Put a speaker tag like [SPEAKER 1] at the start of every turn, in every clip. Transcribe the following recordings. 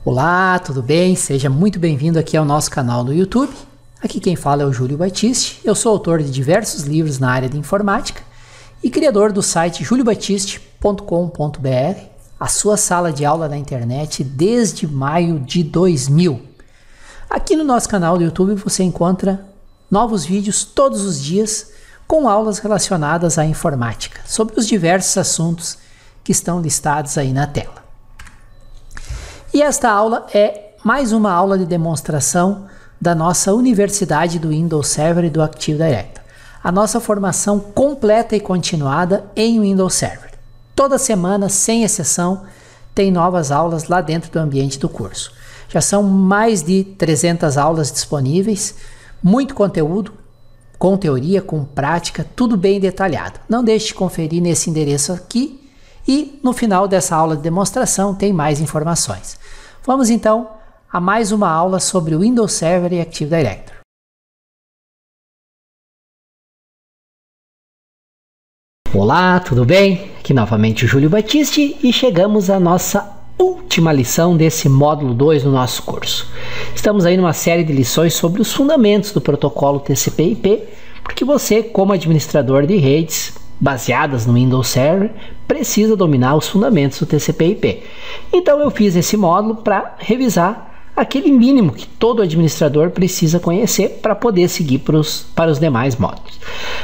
[SPEAKER 1] Olá, tudo bem? Seja muito bem-vindo aqui ao nosso canal no YouTube. Aqui quem fala é o Júlio Batiste. Eu sou autor de diversos livros na área de informática e criador do site juliobatiste.com.br, a sua sala de aula na internet desde maio de 2000. Aqui no nosso canal do YouTube você encontra novos vídeos todos os dias com aulas relacionadas à informática, sobre os diversos assuntos que estão listados aí na tela. E esta aula é mais uma aula de demonstração da nossa Universidade do Windows Server e do Active Directory. A nossa formação completa e continuada em Windows Server. Toda semana, sem exceção, tem novas aulas lá dentro do ambiente do curso. Já são mais de 300 aulas disponíveis, muito conteúdo, com teoria, com prática, tudo bem detalhado. Não deixe de conferir nesse endereço aqui e no final dessa aula de demonstração tem mais informações. Vamos então a mais uma aula sobre o Windows Server e Active Directory. Olá, tudo bem? Aqui novamente o Júlio Batiste e chegamos à nossa última lição desse módulo 2 do nosso curso. Estamos aí numa série de lições sobre os fundamentos do protocolo TCP/IP, porque você, como administrador de redes baseadas no Windows Server, precisa dominar os fundamentos do TCP/IP. Então eu fiz esse módulo para revisar aquele mínimo que todo administrador precisa conhecer para poder seguir para os demais módulos.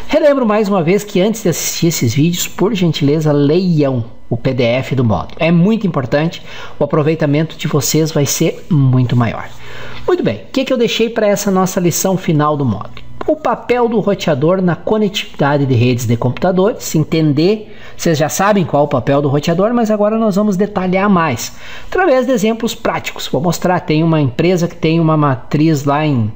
[SPEAKER 1] Relembro mais uma vez que antes de assistir esses vídeos, por gentileza, leiam o PDF do módulo. É muito importante, o aproveitamento de vocês vai ser muito maior. Muito bem, o que eu deixei para essa nossa lição final do módulo? O papel do roteador na conectividade de redes de computadores, entender, vocês já sabem qual é o papel do roteador, mas agora nós vamos detalhar mais, através de exemplos práticos. Vou mostrar, tem uma empresa que tem uma matriz lá em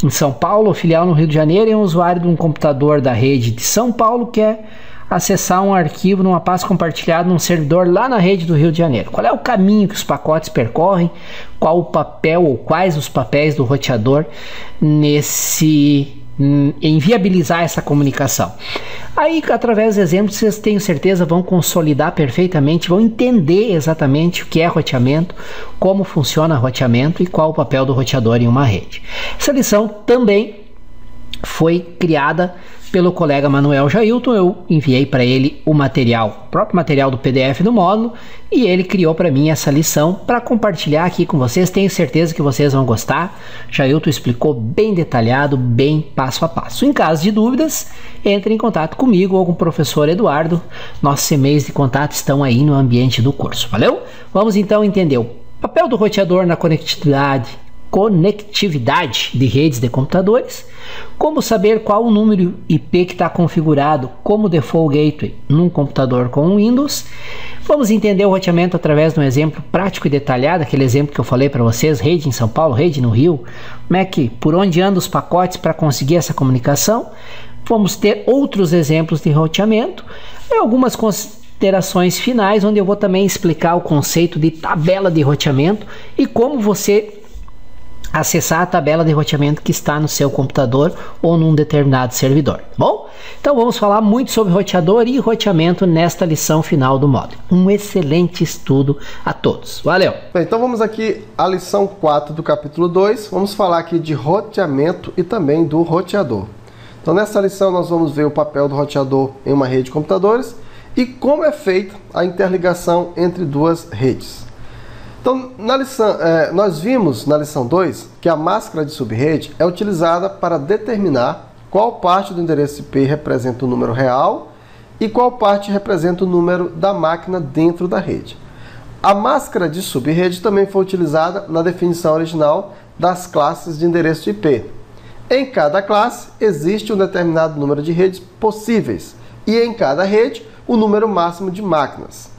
[SPEAKER 1] São Paulo, filial no Rio de Janeiro, e um usuário de um computador da rede de São Paulo quer acessar um arquivo numa pasta compartilhada num servidor lá na rede do Rio de Janeiro. Qual é o caminho que os pacotes percorrem? Qual o papel ou quais os papéis do roteador em viabilizar essa comunicação? Aí, através de exemplos, vocês tenho certeza vão consolidar perfeitamente, vão entender exatamente o que é roteamento, como funciona roteamento e qual o papel do roteador em uma rede. Essa lição também foi criada pelo colega Manuel Jailton. Eu enviei para ele o próprio material do PDF do módulo, e ele criou para mim essa lição para compartilhar aqui com vocês. Tenho certeza que vocês vão gostar. Jailton explicou bem detalhado, bem passo a passo. Em caso de dúvidas, entre em contato comigo ou com o professor Eduardo. Nossos e-mails de contato estão aí no ambiente do curso. Valeu? Vamos então entender o papel do roteador na conectividade de redes de computadores, como saber qual o número IP que está configurado como default gateway num computador com Windows. Vamos entender o roteamento através de um exemplo prático e detalhado, aquele exemplo que eu falei para vocês, rede em São Paulo, rede no Rio, por onde andam os pacotes para conseguir essa comunicação. Vamos ter outros exemplos de roteamento e algumas considerações finais, onde eu vou também explicar o conceito de tabela de roteamento e como você acessar a tabela de roteamento que está no seu computador ou num determinado servidor. Bom, então vamos falar muito sobre roteador e roteamento nesta lição final do módulo. Um excelente estudo a todos. Valeu!
[SPEAKER 2] Bem, então vamos aqui à lição 4 do capítulo 2. Vamos falar aqui de roteamento e também do roteador. Então nessa lição nós vamos ver o papel do roteador em uma rede de computadores e como é feita a interligação entre duas redes. Então, nós vimos na lição 2 que a máscara de subrede é utilizada para determinar qual parte do endereço IP representa o número real e qual parte representa o número da máquina dentro da rede. A máscara de subrede também foi utilizada na definição original das classes de endereço de IP. Em cada classe existe um determinado número de redes possíveis e em cada rede o número máximo de máquinas.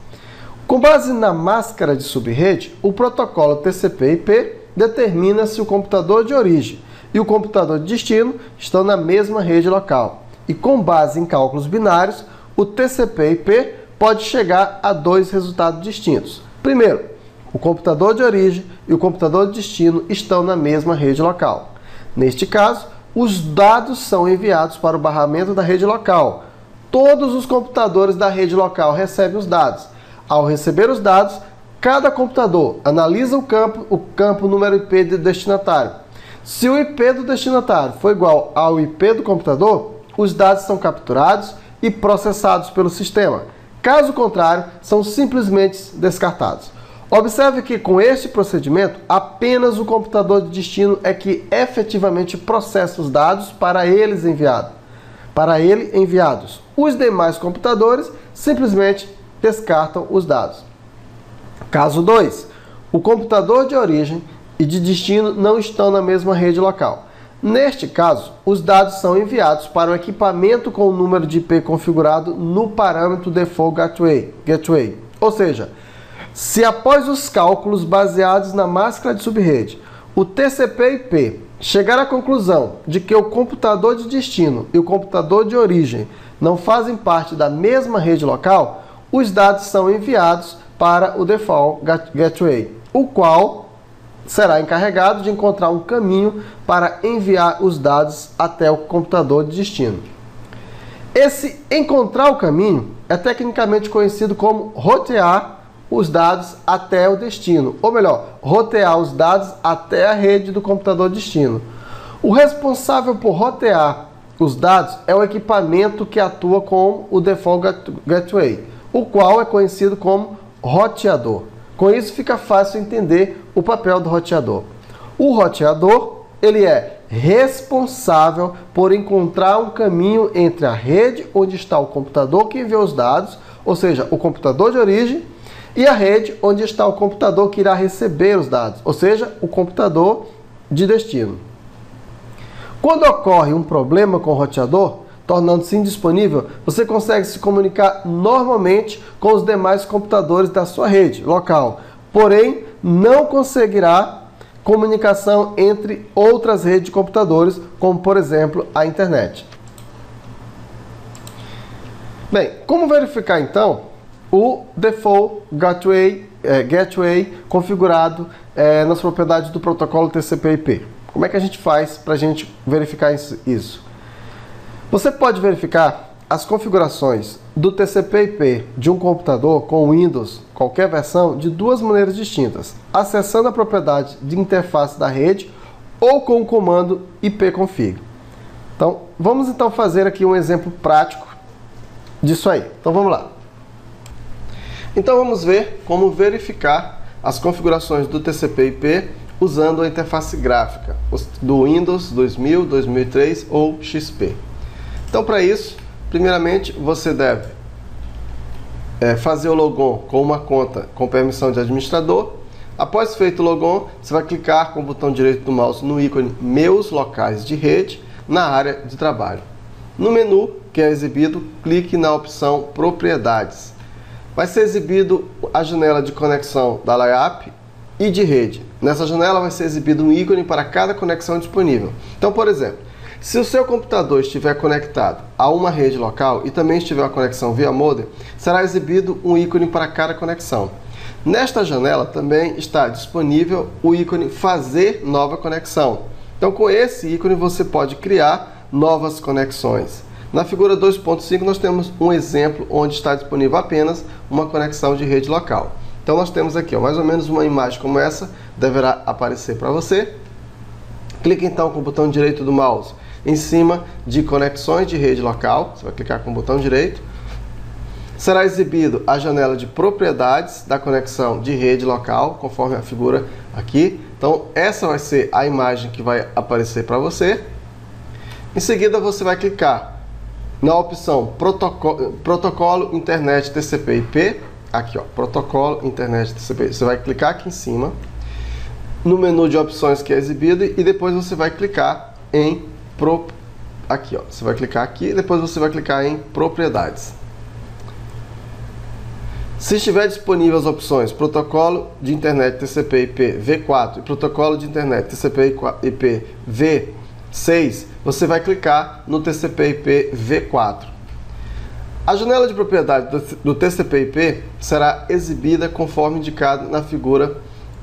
[SPEAKER 2] Com base na máscara de subrede, o protocolo TCP/IP determina se o computador de origem e o computador de destino estão na mesma rede local. E com base em cálculos binários, o TCP/IP pode chegar a dois resultados distintos. Primeiro, o computador de origem e o computador de destino estão na mesma rede local. Neste caso, os dados são enviados para o barramento da rede local. Todos os computadores da rede local recebem os dados. Ao receber os dados, Cada computador analisa o campo número IP do destinatário. Se o IP do destinatário for igual ao IP do computador, os dados são capturados e processados pelo sistema. Caso contrário, são simplesmente descartados. Observe que com este procedimento, apenas o computador de destino é que efetivamente processa os dados para ele enviados. Os demais computadores simplesmente descartam os dados. Caso 2. O computador de origem e de destino não estão na mesma rede local. Neste caso, os dados são enviados para o equipamento com o número de IP configurado no parâmetro Default Gateway. Ou seja, se após os cálculos baseados na máscara de subrede, o TCP/IP chegar à conclusão de que o computador de destino e o computador de origem não fazem parte da mesma rede local, os dados são enviados para o Default Gateway, o qual será encarregado de encontrar um caminho para enviar os dados até o computador de destino. Esse encontrar o caminho é tecnicamente conhecido como rotear os dados até o destino, ou melhor, rotear os dados até a rede do computador de destino. O responsável por rotear os dados é o equipamento que atua com o Default Gateway, o qual é conhecido como roteador. Com isso fica fácil entender o papel do roteador. O roteador, ele é responsável por encontrar um caminho entre a rede onde está o computador que enviou os dados, ou seja, o computador de origem, e a rede onde está o computador que irá receber os dados, ou seja, o computador de destino. Quando ocorre um problema com o roteador, tornando-se indisponível, você consegue se comunicar normalmente com os demais computadores da sua rede local, porém não conseguirá comunicação entre outras redes de computadores, como por exemplo a internet. Bem, como verificar então o Default Gateway configurado nas propriedades do protocolo TCP/IP? Como é que a gente faz para a gente verificar isso? Você pode verificar as configurações do TCP/IP de um computador com Windows, qualquer versão, de duas maneiras distintas: acessando a propriedade de interface da rede ou com o comando ipconfig. Então, vamos então fazer aqui um exemplo prático disso aí. Então, vamos lá. Então, vamos ver como verificar as configurações do TCP/IP usando a interface gráfica do Windows 2000, 2003 ou XP. Então, para isso, primeiramente, você deve fazer o logon com uma conta com permissão de administrador. Após feito o logon, você vai clicar com o botão direito do mouse no ícone Meus Locais de Rede, na área de trabalho. No menu que é exibido, clique na opção Propriedades. Vai ser exibido a janela de conexão da LAAP e de rede. Nessa janela vai ser exibido um ícone para cada conexão disponível. Então, por exemplo, se o seu computador estiver conectado a uma rede local e também estiver uma conexão via modem, será exibido um ícone para cada conexão. Nesta janela também está disponível o ícone Fazer Nova Conexão. Então, com esse ícone você pode criar novas conexões. Na figura 2.5 nós temos um exemplo onde está disponível apenas uma conexão de rede local. Então nós temos aqui mais ou menos uma imagem como essa, deverá aparecer para você. Clique então com o botão direito do mouse em cima de conexões de rede local, você vai clicar com o botão direito. Será exibido a janela de propriedades da conexão de rede local, conforme a figura aqui. Então essa vai ser a imagem que vai aparecer para você. Em seguida você vai clicar na opção Protocolo Internet TCP/IP, aqui ó, Protocolo Internet TCP/IP. Você vai clicar aqui em cima, no menu de opções que é exibido, e depois você vai clicar em aqui ó, você vai clicar aqui e depois você vai clicar em Propriedades. Se estiver disponível as opções Protocolo de Internet TCP/IP V4 e Protocolo de Internet TCP/IP V6, você vai clicar no TCP/IP V4. A janela de propriedade do TCP/IP será exibida conforme indicado na figura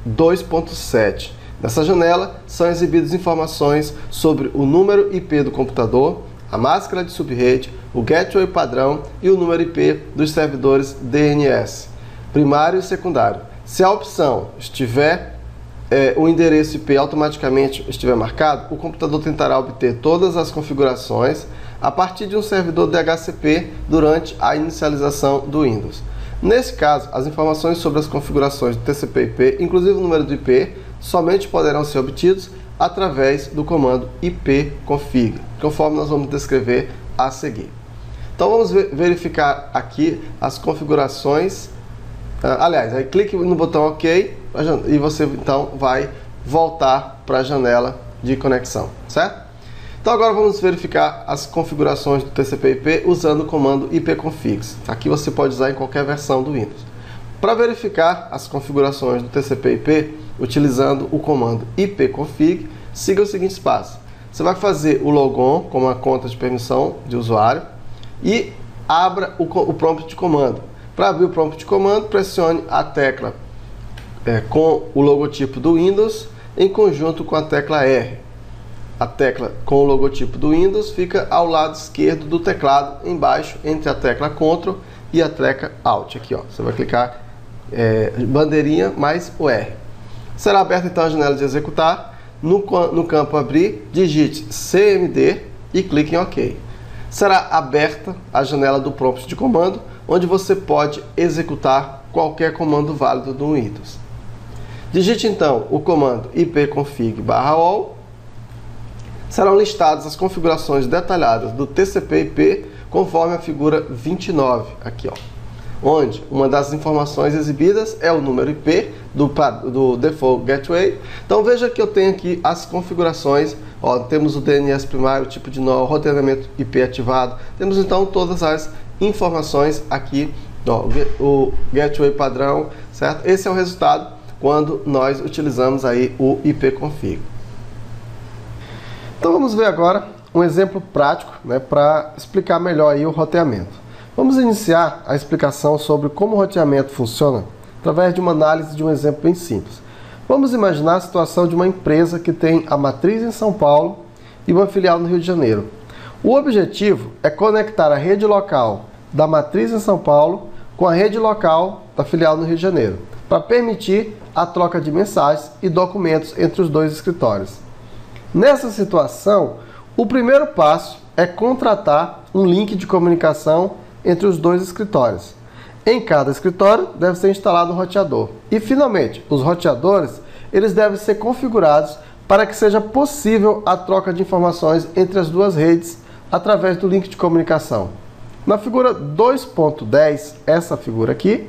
[SPEAKER 2] 2.7. Nessa janela são exibidas informações sobre o número IP do computador, a máscara de subrede, o gateway padrão e o número IP dos servidores DNS, primário e secundário. Se a opção estiver, o endereço IP automaticamente estiver marcado, o computador tentará obter todas as configurações a partir de um servidor DHCP durante a inicialização do Windows. Nesse caso, as informações sobre as configurações do TCP/IP, inclusive o número do IP, somente poderão ser obtidos através do comando ipconfig, conforme nós vamos descrever a seguir. Então vamos verificar aqui as configurações. Aliás, aí clique no botão OK e você então vai voltar para a janela de conexão, certo? Então agora vamos verificar as configurações do TCP/IP usando o comando ipconfig. Aqui você pode usar em qualquer versão do Windows. Para verificar as configurações do TCP/IP utilizando o comando ipconfig, siga os seguintes passos. Você vai fazer o logon com uma conta de permissão de usuário e abra o prompt de comando. Para abrir o prompt de comando, pressione a tecla com o logotipo do Windows em conjunto com a tecla R. A tecla com o logotipo do Windows fica ao lado esquerdo do teclado, embaixo entre a tecla Ctrl e a tecla Alt. Aqui, ó, você vai clicar bandeirinha mais o R. Será aberta então a janela de executar. No campo abrir, digite CMD e clique em OK. Será aberta a janela do prompt de comando, onde você pode executar qualquer comando válido do Windows. Digite então o comando ipconfig/all. Serão listadas as configurações detalhadas do TCP/IP conforme a figura 29, aqui, ó, onde uma das informações exibidas é o número IP do Default Gateway. Então veja que eu tenho aqui as configurações. Ó, temos o DNS primário, o tipo de nó, o roteamento IP ativado. Temos então todas as informações aqui, ó, o Gateway padrão, certo? Esse é o resultado quando nós utilizamos aí o ipconfig. Então vamos ver agora um exemplo prático, né, para explicar melhor aí o roteamento. Vamos iniciar a explicação sobre como o roteamento funciona através de uma análise de um exemplo bem simples. Vamos imaginar a situação de uma empresa que tem a matriz em São Paulo e uma filial no Rio de Janeiro. O objetivo é conectar a rede local da matriz em São Paulo com a rede local da filial no Rio de Janeiro, para permitir a troca de mensagens e documentos entre os dois escritórios. Nessa situação, o primeiro passo é contratar um link de comunicação entre os dois escritórios. Em cada escritório deve ser instalado um roteador. E, finalmente, os roteadores eles devem ser configurados para que seja possível a troca de informações entre as duas redes através do link de comunicação. Na figura 2.10, essa figura aqui,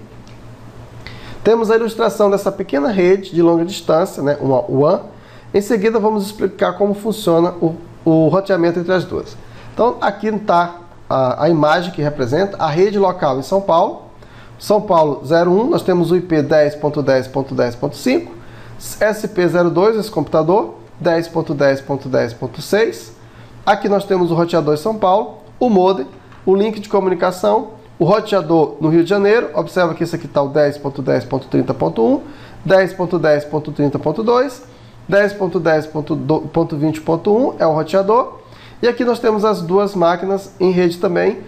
[SPEAKER 2] temos a ilustração dessa pequena rede de longa distância, né, uma WAN. Em seguida, vamos explicar como funciona o roteamento entre as duas. Então, aqui está a imagem que representa a rede local em São Paulo. São Paulo 01, nós temos o IP 10.10.10.5, SP02, esse computador, 10.10.10.6. Aqui nós temos o roteador em São Paulo, o modem, o link de comunicação, o roteador no Rio de Janeiro. Observa que esse aqui está o 10.10.30.1, 10.10.30.2, 10.10.20.1 é o roteador. E aqui nós temos as duas máquinas em rede também.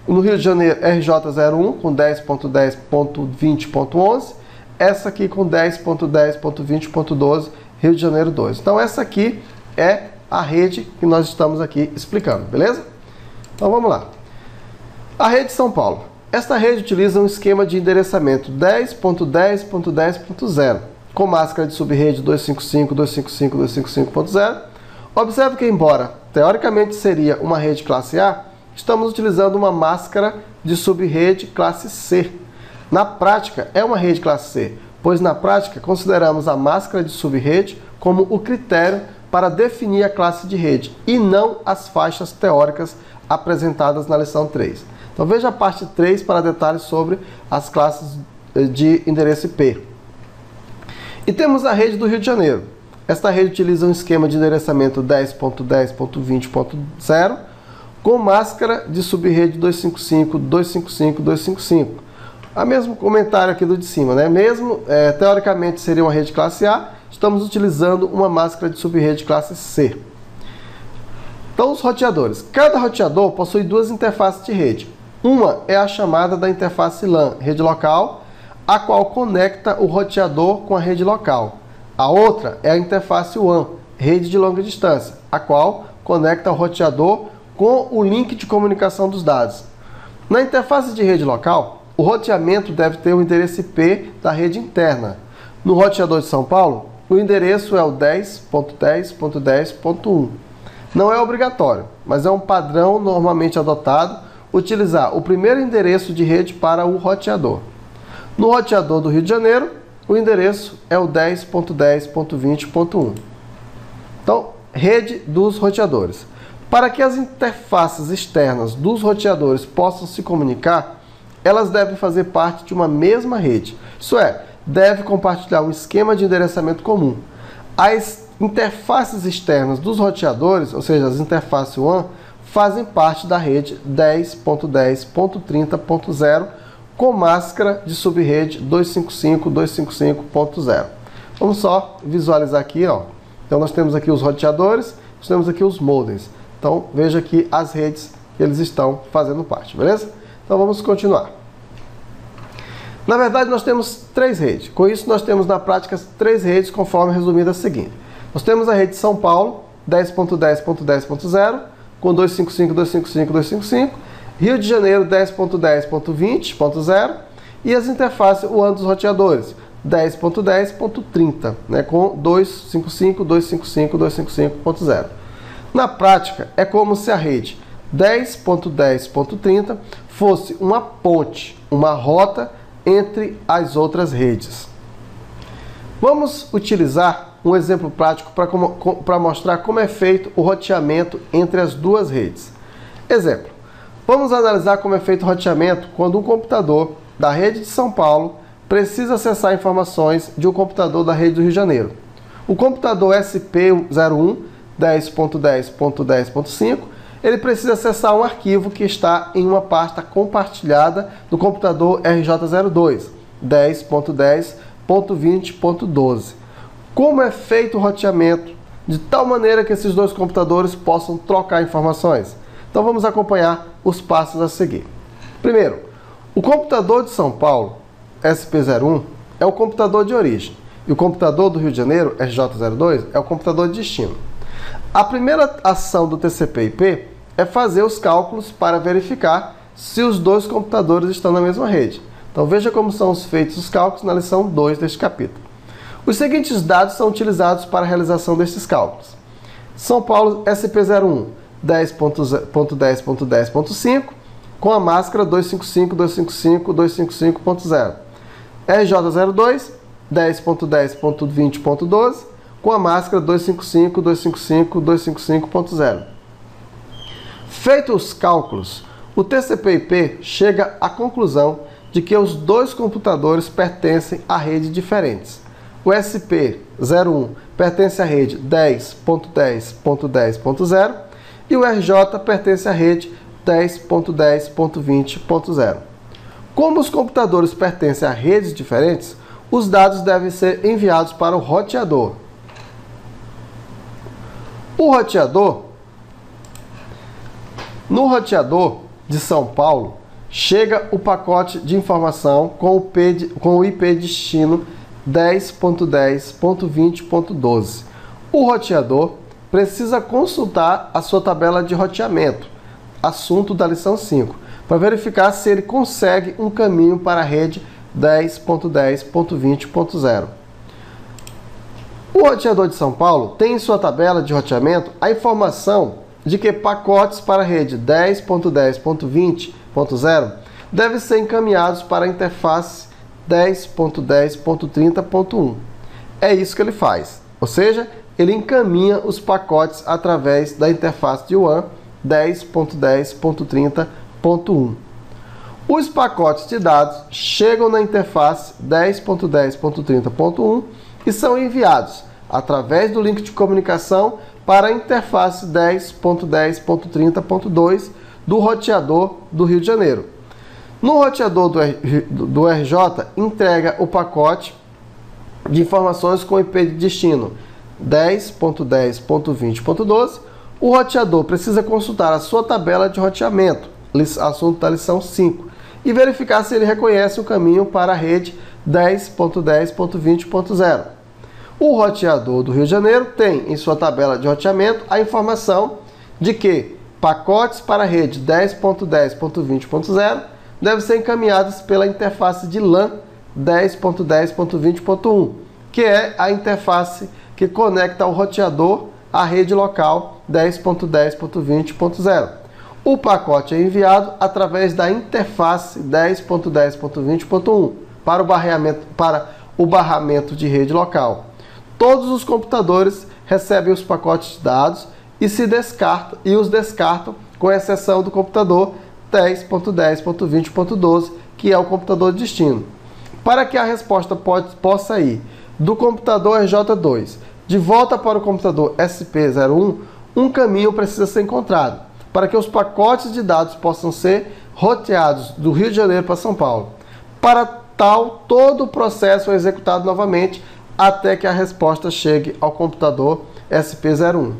[SPEAKER 2] No Rio de Janeiro, RJ01 com 10.10.20.11. Essa aqui com 10.10.20.12, Rio de Janeiro 2. Então essa aqui é a rede que nós estamos aqui explicando, beleza? Então vamos lá. A rede São Paulo. Esta rede utiliza um esquema de endereçamento 10.10.10.0 com máscara de subrede 255.255.255.0. Observe que, embora teoricamente seria uma rede classe A, estamos utilizando uma máscara de subrede classe C. Na prática, é uma rede classe C, pois na prática consideramos a máscara de subrede como o critério para definir a classe de rede e não as faixas teóricas apresentadas na lição 3. Então veja a parte 3 para detalhes sobre as classes de endereço IP. E temos a rede do Rio de Janeiro. Esta rede utiliza um esquema de endereçamento 10.10.20.0 com máscara de subrede 255.255.255. O mesmo comentário aqui do de cima, né? Mesmo teoricamente seria uma rede classe A, estamos utilizando uma máscara de subrede classe C. Então, os roteadores. Cada roteador possui duas interfaces de rede. Uma é a chamada da interface LAN, rede local. a qual conecta o roteador com a rede local. A outra é a interface WAN, rede de longa distância, a qual conecta o roteador com o link de comunicação dos dados. Na interface de rede local, o roteamento deve ter o endereço IP da rede interna. No roteador de São Paulo, o endereço é o 10.10.10.1. Não é obrigatório, mas é um padrão normalmente adotado utilizar o primeiro endereço de rede para o roteador. No roteador do Rio de Janeiro, o endereço é o 10.10.20.1. Então, rede dos roteadores. Para que as interfaces externas dos roteadores possam se comunicar, elas devem fazer parte de uma mesma rede. Isso é, deve compartilhar um esquema de endereçamento comum. As interfaces externas dos roteadores, ou seja, as interfaces WAN, fazem parte da rede 10.10.30.0 com máscara de subrede 255.255.0. Vamos só visualizar aqui, ó. Então nós temos aqui os roteadores, nós temos aqui os modems. Então veja aqui as redes que eles estão fazendo parte, beleza? Então vamos continuar. Na verdade nós temos três redes. Com isso nós temos na prática três redes conforme resumida a seguinte. Nós temos a rede São Paulo 10.10.10.0 com 255.255.255, Rio de Janeiro 10.10.20.0 e as interfaces WAN dos roteadores 10.10.30, né, com 255.255.255.0. Na prática, é como se a rede 10.10.30 fosse uma ponte, uma rota entre as outras redes. Vamos utilizar um exemplo prático para mostrar como é feito o roteamento entre as duas redes. Exemplo, vamos analisar como é feito o roteamento quando um computador da rede de São Paulo precisa acessar informações de um computador da rede do Rio de Janeiro. O computador SP01 10.10.10.5, ele precisa acessar um arquivo que está em uma pasta compartilhada do computador RJ02 10.10.20.12. Como é feito o roteamento de tal maneira que esses dois computadores possam trocar informações? Então vamos acompanhar os passos a seguir. Primeiro, o computador de São Paulo, SP01, é o computador de origem. E o computador do Rio de Janeiro, RJ02, é o computador de destino. A primeira ação do TCP/IP é fazer os cálculos para verificar se os dois computadores estão na mesma rede. Então veja como são feitos os cálculos na lição 2 deste capítulo. Os seguintes dados são utilizados para a realização destes cálculos. São Paulo SP01 10.10.10.5 com a máscara 255.255.255.0. RJ02 10.10.20.12 com a máscara 255.255.255.0. Feitos os cálculos, o TCP/IP chega à conclusão de que os dois computadores pertencem a redes diferentes. O SP01 pertence à rede 10.10.10.0 e o RJ pertence à rede 10.10.20.0. Como os computadores pertencem a redes diferentes, os dados devem ser enviados para o roteador. No roteador de São Paulo, chega o pacote de informação com o IP destino 10.10.20.12. O roteador precisa consultar a sua tabela de roteamento, assunto da lição 5, para verificar se ele consegue um caminho para a rede 10.10.20.0. O roteador de São Paulo tem em sua tabela de roteamento a informação de que pacotes para a rede 10.10.20.0 devem ser encaminhados para a interface 10.10.30.1. É isso que ele faz, ou seja, ele encaminha os pacotes através da interface de WAN 10.10.30.1. Os pacotes de dados chegam na interface 10.10.30.1 e são enviados através do link de comunicação para a interface 10.10.30.2 do roteador do Rio de Janeiro. No roteador do RJ, entrega o pacote de informações com IP de destino 10.10.20.12. O roteador precisa consultar a sua tabela de roteamento, assunto da lição 5, e verificar se ele reconhece o caminho para a rede 10.10.20.0. O roteador do Rio de Janeiro tem em sua tabela de roteamento a informação de que pacotes para a rede 10.10.20.0 devem ser encaminhados pela interface de LAN 10.10.20.1, que é a interface que conecta o roteador à rede local 10.10.20.0. O pacote é enviado através da interface 10.10.20.1 para o barramento de rede local. Todos os computadores recebem os pacotes de dados e os descartam, com exceção do computador 10.10.20.12, que é o computador de destino. Para que a resposta possa ir do computador RJ2 de volta para o computador SP01, um caminho precisa ser encontrado para que os pacotes de dados possam ser roteados do Rio de Janeiro para São Paulo. Para tal, todo o processo é executado novamente até que a resposta chegue ao computador SP01.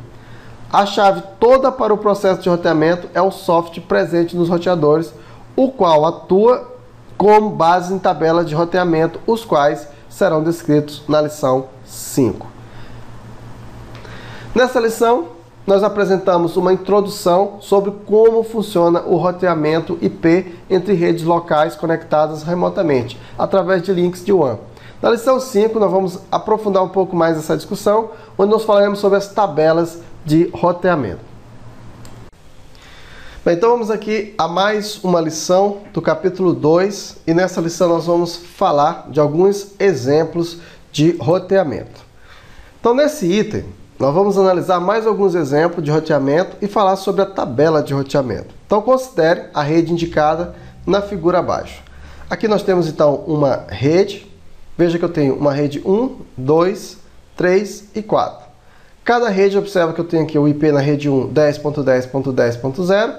[SPEAKER 2] A chave toda para o processo de roteamento é o software presente nos roteadores, o qual atua como base em tabela de roteamento, os quais serão descritos na lição 5. Nessa lição, nós apresentamos uma introdução sobre como funciona o roteamento IP entre redes locais conectadas remotamente, através de links de WAN. Na lição 5, nós vamos aprofundar um pouco mais essa discussão, onde nós falaremos sobre as tabelas de roteamento. Bem, então vamos aqui a mais uma lição do capítulo 2, e nessa lição nós vamos falar de alguns exemplos de roteamento. Então nesse item, nós vamos analisar mais alguns exemplos de roteamento e falar sobre a tabela de roteamento. Então considere a rede indicada na figura abaixo. Aqui nós temos então uma rede. Veja que eu tenho uma rede 1, 2, 3 e 4. Cada rede, observa que eu tenho aqui o IP na rede 1, 10.10.10.0,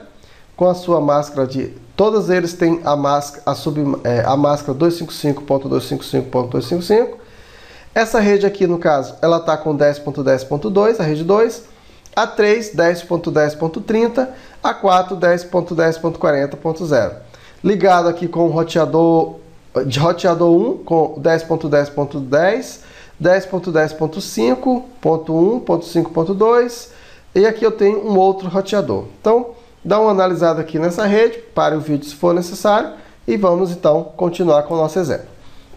[SPEAKER 2] com a sua máscara de... Todos eles têm a máscara 255.255.255. Essa rede aqui, no caso, ela está com 10.10.2, a rede 2. A 3, 10.10.30. A 4, 10.10.40.0. Ligado aqui com o roteador 1 com 10.10.10, 10.10.5, ponto 1, ponto 5, ponto 2, e aqui eu tenho um outro roteador. Então, dá uma analisada aqui nessa rede, pare o vídeo se for necessário, e vamos então continuar com o nosso exemplo.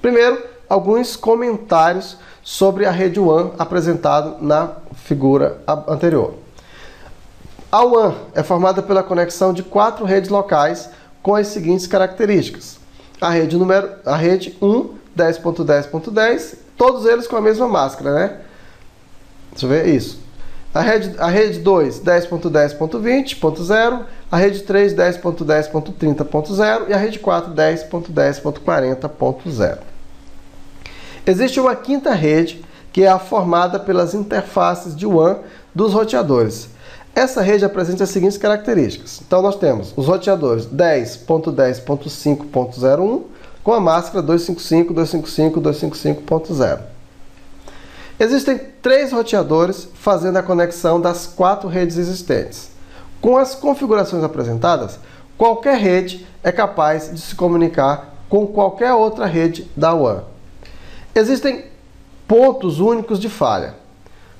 [SPEAKER 2] Primeiro, alguns comentários sobre a rede WAN apresentado na figura anterior. A WAN é formada pela conexão de 4 redes locais com as seguintes características. A rede 1, 10.10.10, todos eles com a mesma máscara, né? Deixa eu ver isso. A rede 2, 10.10.20.0, a rede 3, 10.10.30.0 e a rede 4, 10.10.40.0. Existe uma quinta rede, que é a formada pelas interfaces de WAN dos roteadores. Essa rede apresenta as seguintes características. Então nós temos os roteadores 10.10.5.01 com a máscara 255.255.255.0. Existem 3 roteadores fazendo a conexão das 4 redes existentes. Com as configurações apresentadas, qualquer rede é capaz de se comunicar com qualquer outra rede da WAN. Existem pontos únicos de falha.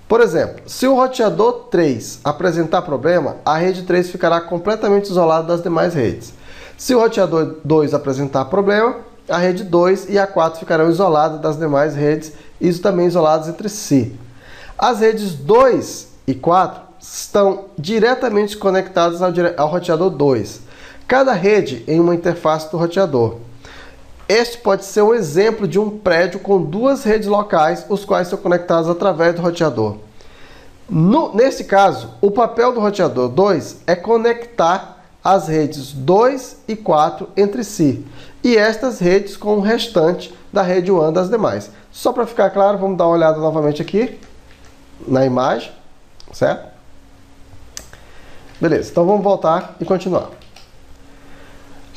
[SPEAKER 2] Por exemplo, se o roteador 3 apresentar problema, a rede 3 ficará completamente isolada das demais redes. Se o roteador 2 apresentar problema, a rede 2 e a 4 ficarão isoladas das demais redes, isso também isoladas entre si. As redes 2 e 4 estão diretamente conectadas ao roteador 2. Cada rede em uma interface do roteador. Este pode ser um exemplo de um prédio com 2 redes locais, os quais são conectados através do roteador. Nesse caso, o papel do roteador 2 é conectar as redes 2 e 4 entre si, e estas redes com o restante da rede WAN das demais. Só para ficar claro, vamos dar uma olhada novamente aqui na imagem, certo? Beleza, então vamos voltar e continuar.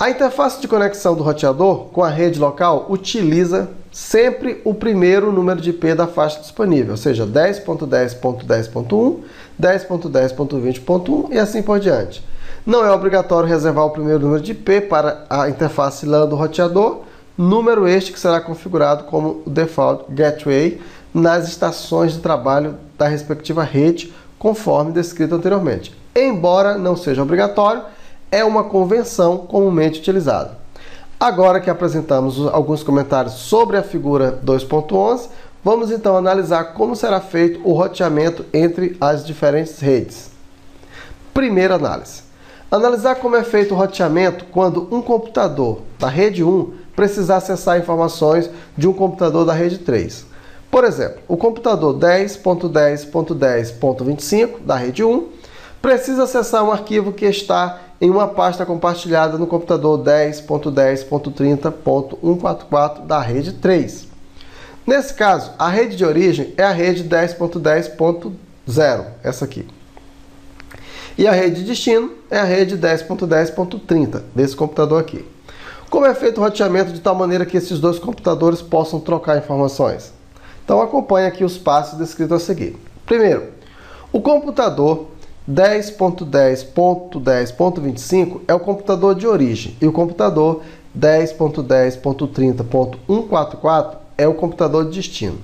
[SPEAKER 2] A interface de conexão do roteador com a rede local utiliza sempre o primeiro número de IP da faixa disponível, ou seja, 10.10.10.1, 10.10.20.1 e assim por diante. Não é obrigatório reservar o primeiro número de IP para a interface LAN do roteador, número este que será configurado como default gateway nas estações de trabalho da respectiva rede, conforme descrito anteriormente. Embora não seja obrigatório, é uma convenção comumente utilizada. Agora que apresentamos alguns comentários sobre a figura 2.11, vamos então analisar como será feito o roteamento entre as diferentes redes. Primeira análise. Analisar como é feito o roteamento quando um computador da rede 1 precisar acessar informações de um computador da rede 3. Por exemplo, o computador 10.10.10.25 da rede 1 precisa acessar um arquivo que está em uma pasta compartilhada no computador 10.10.30.144 da rede 3. Nesse caso, a rede de origem é a rede 10.10.0, essa aqui. E a rede de destino é a rede 10.10.30, desse computador aqui. Como é feito o roteamento de tal maneira que esses dois computadores possam trocar informações? Então acompanhe aqui os passos descritos a seguir. Primeiro, o computador 10.10.10.25 é o computador de origem e o computador 10.10.30.144 é o computador de destino.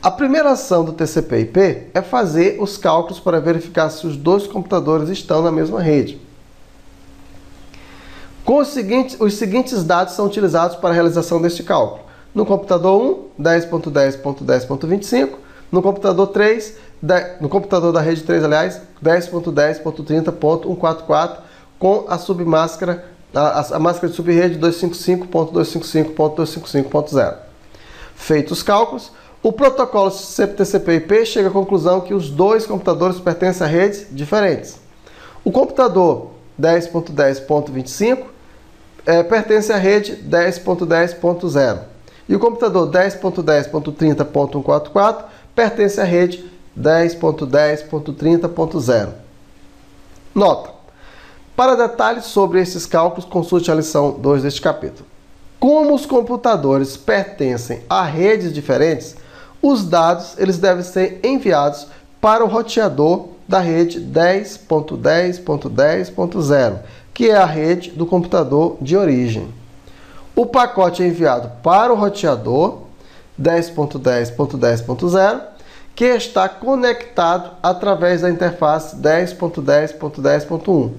[SPEAKER 2] A primeira ação do TCP/IP é fazer os cálculos para verificar se os dois computadores estão na mesma rede. Os seguintes dados são utilizados para a realização deste cálculo. No computador 1, 10.10.10.25, no computador 3, no computador da rede 3, aliás, 10.10.30.144 com a submáscara, a máscara de subrede 255.255.255.0. Feitos os cálculos, o protocolo TCP/IP chega à conclusão que os dois computadores pertencem a redes diferentes. O computador 10.10.25 pertence à rede 10.10.0 e o computador 10.10.30.144 pertence à rede 10.10.30.0. Nota: para detalhes sobre esses cálculos, consulte a lição 2 deste capítulo. Como os computadores pertencem a redes diferentes, os dados eles devem ser enviados para o roteador da rede 10.10.10.0, que é a rede do computador de origem. O pacote é enviado para o roteador 10.10.10.0, que está conectado através da interface 10.10.10.1.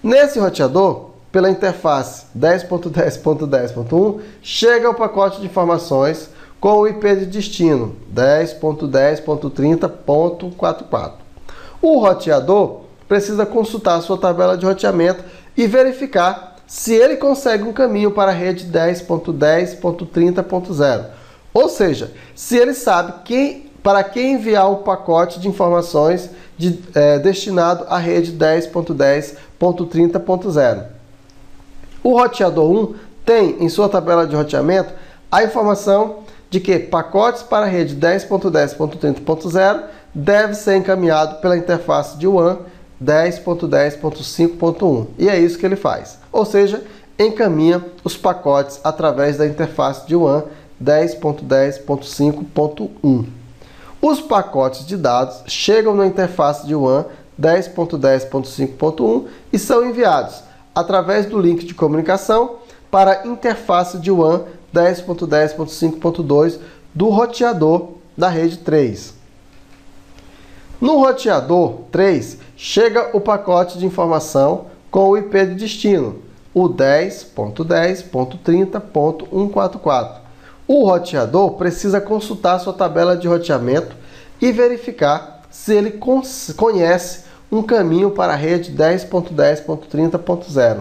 [SPEAKER 2] Nesse roteador, pela interface 10.10.10.1, chega o pacote de informações com o IP de destino 10.10.30.144. O roteador precisa consultar sua tabela de roteamento e verificar se ele consegue um caminho para a rede 10.10.30.0. Ou seja, se ele sabe para quem enviar o pacote de informações destinado à rede 10.10.30.0. O roteador 1 tem em sua tabela de roteamento a informação de que pacotes para a rede 10.10.30.0 deve ser encaminhado pela interface de WAN 10.10.5.1. E é isso que ele faz. Ou seja, encaminha os pacotes através da interface de WAN 10.10.5.1. Os pacotes de dados chegam na interface de WAN 10.10.5.1 e são enviados através do link de comunicação para a interface de WAN 10.10.5.2 do roteador da rede 3. No roteador 3, chega o pacote de informação com o IP de destino, o 10.10.30.144. O roteador precisa consultar sua tabela de roteamento e verificar se ele conhece um caminho para a rede 10.10.30.0.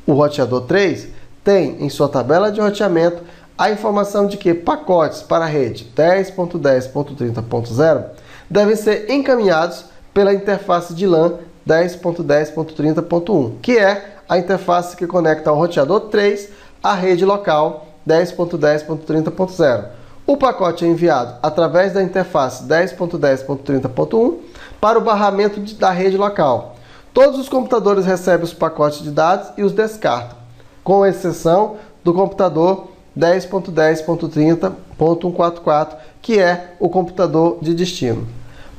[SPEAKER 2] O roteador 3 tem em sua tabela de roteamento a informação de que pacotes para a rede 10.10.30.0 devem ser encaminhados pela interface de LAN 10.10.30.1, que é a interface que conecta o roteador 3 à rede local 10.10.30.0. O pacote é enviado através da interface 10.10.30.1 para o barramento da rede local. Todos os computadores recebem os pacotes de dados e os descartam, com exceção do computador 10.10.30.144, que é o computador de destino.